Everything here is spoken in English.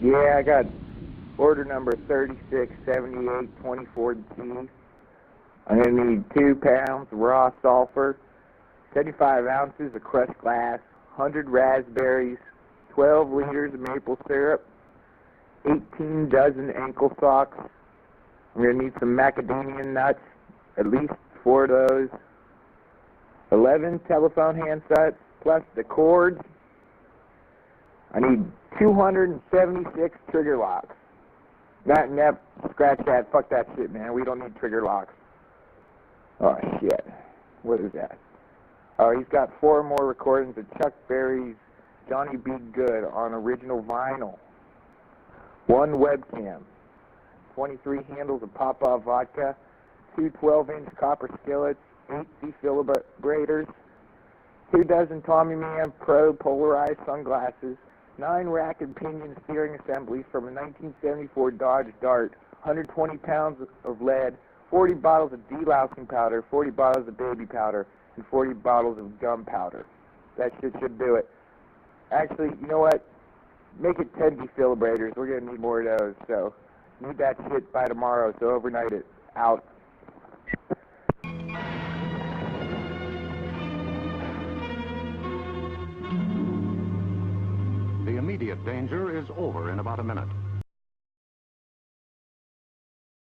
Yeah, I got order number 367824T. I'm going to need 2 pounds raw sulfur, 75 ounces of crushed glass, 100 raspberries, 12 liters of maple syrup, 18 dozen ankle socks. I'm going to need some macadamia nuts, at least 4 of those, 11 telephone handsets, plus the cords. I need 276 trigger locks. Scratch that, fuck that shit, man. We don't need trigger locks. Oh, shit. What is that? Oh, he's got 4 more recordings of Chuck Berry's Johnny B. Good on original vinyl. 1 webcam. 23 handles of Papa vodka. 2 12-inch copper skillets. 8 defibrillators. 2 dozen Tommy Man Pro polarized sunglasses. 9 rack and pinion steering assemblies from a 1974 Dodge Dart. 120 pounds of lead. 40 bottles of delousing powder. 40 bottles of baby powder. And 40 bottles of gunpowder. That shit should do it. Actually, you know what? Make it 10 defibrillators. We're going to need more of those. So, need that shit by tomorrow. So, overnight it. Out. The immediate danger is over in about a minute.